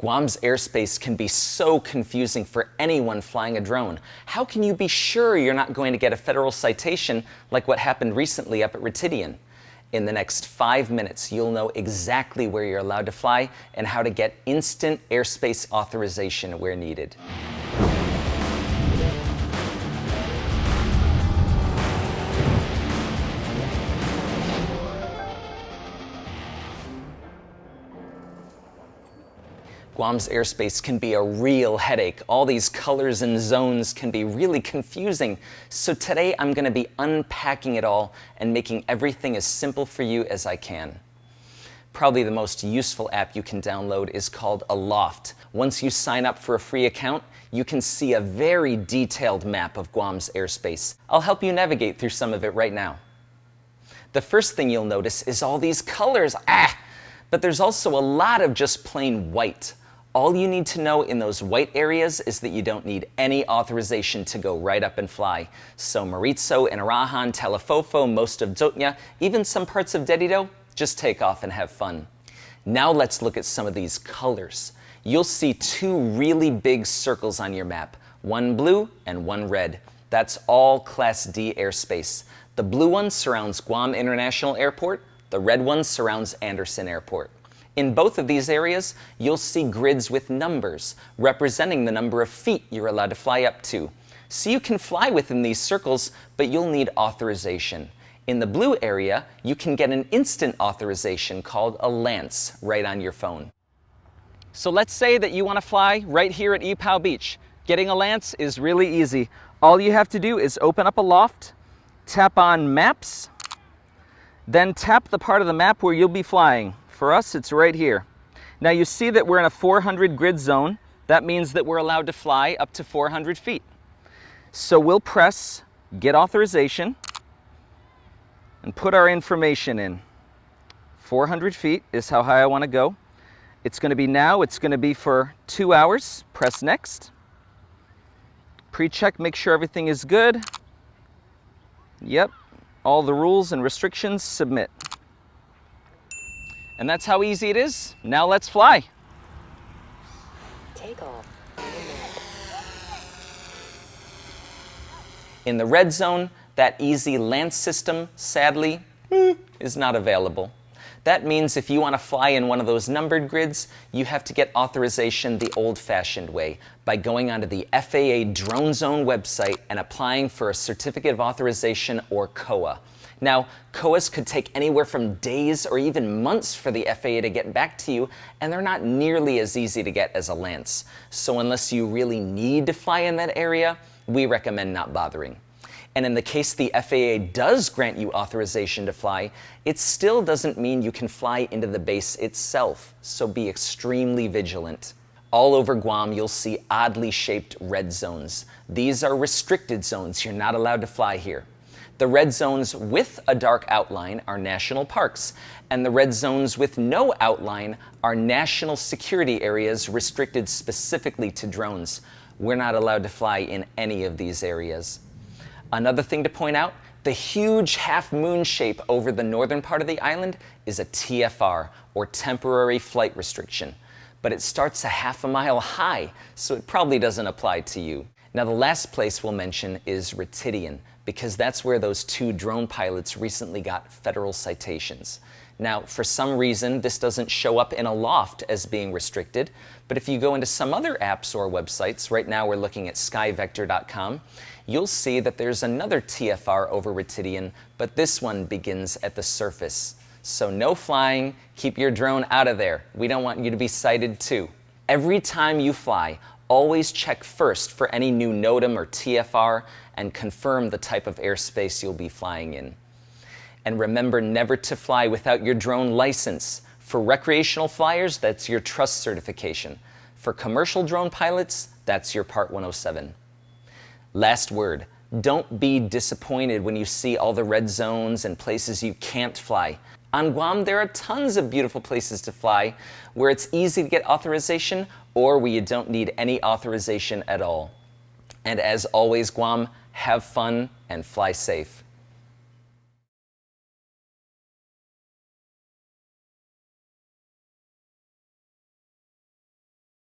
Guam's airspace can be so confusing for anyone flying a drone. How can you be sure you're not going to get a federal citation like what happened recently up at Ritidian? In the next 5 minutes, you'll know exactly where you're allowed to fly and how to get instant airspace authorization where needed. Guam's airspace can be a real headache. All these colors and zones can be really confusing. So today I'm going to be unpacking it all and making everything as simple for you as I can. Probably the most useful app you can download is called Aloft. Once you sign up for a free account, you can see a very detailed map of Guam's airspace. I'll help you navigate through some of it right now. The first thing you'll notice is all these colors. But there's also a lot of just plain white. All you need to know in those white areas is that you don't need any authorization to go right up and fly. So Maritzo, Inarajan, Talafofo, most of Zotnya, even some parts of Dedido, just take off and have fun. Now let's look at some of these colors. You'll see two really big circles on your map, one blue and one red. That's all Class D airspace. The blue one surrounds Guam International Airport, the red one surrounds Andersen Airport. In both of these areas, you'll see grids with numbers, representing the number of feet you're allowed to fly up to. So you can fly within these circles, but you'll need authorization. In the blue area, you can get an instant authorization called a Lance right on your phone. So let's say that you want to fly right here at Ipoh Beach. Getting a Lance is really easy. All you have to do is open up Aloft, tap on Maps, then tap the part of the map where you'll be flying. For us, it's right here. Now you see that we're in a 400 grid zone. That means that we're allowed to fly up to 400 feet. So we'll press Get Authorization and put our information in. 400 feet is how high I want to go. It's going to be for 2 hours. Press Next. Pre-check, make sure everything is good. Yep, all the rules and restrictions, submit. And that's how easy it is. Now let's fly. Take off. In the red zone, that easy Lance system, sadly, is not available. That means if you want to fly in one of those numbered grids, you have to get authorization the old-fashioned way, by going onto the FAA Drone Zone website and applying for a Certificate of Authorization, or COA. Now, COAs could take anywhere from days or even months for the FAA to get back to you, and they're not nearly as easy to get as a Lance. So unless you really need to fly in that area, we recommend not bothering. And in the case the FAA does grant you authorization to fly, it still doesn't mean you can fly into the base itself, so be extremely vigilant. All over Guam, you'll see oddly shaped red zones. These are restricted zones. You're not allowed to fly here. The red zones with a dark outline are national parks, and the red zones with no outline are national security areas restricted specifically to drones. We're not allowed to fly in any of these areas. Another thing to point out, the huge half-moon shape over the northern part of the island is a TFR, or temporary flight restriction. But it starts a half a mile high, so it probably doesn't apply to you. Now the last place we'll mention is Ritidian, because that's where those two drone pilots recently got federal citations. Now, for some reason, this doesn't show up in Aloft as being restricted, but if you go into some other apps or websites, right now we're looking at skyvector.com, you'll see that there's another TFR over Ritidian, but this one begins at the surface. So no flying, keep your drone out of there. We don't want you to be cited too. Every time you fly, always check first for any new NOTAM or TFR and confirm the type of airspace you'll be flying in. And remember never to fly without your drone license. For recreational flyers, that's your trust certification. For commercial drone pilots, that's your Part 107. Last word, don't be disappointed when you see all the red zones and places you can't fly. On Guam, there are tons of beautiful places to fly where it's easy to get authorization or where you don't need any authorization at all. And as always, Guam, have fun and fly safe.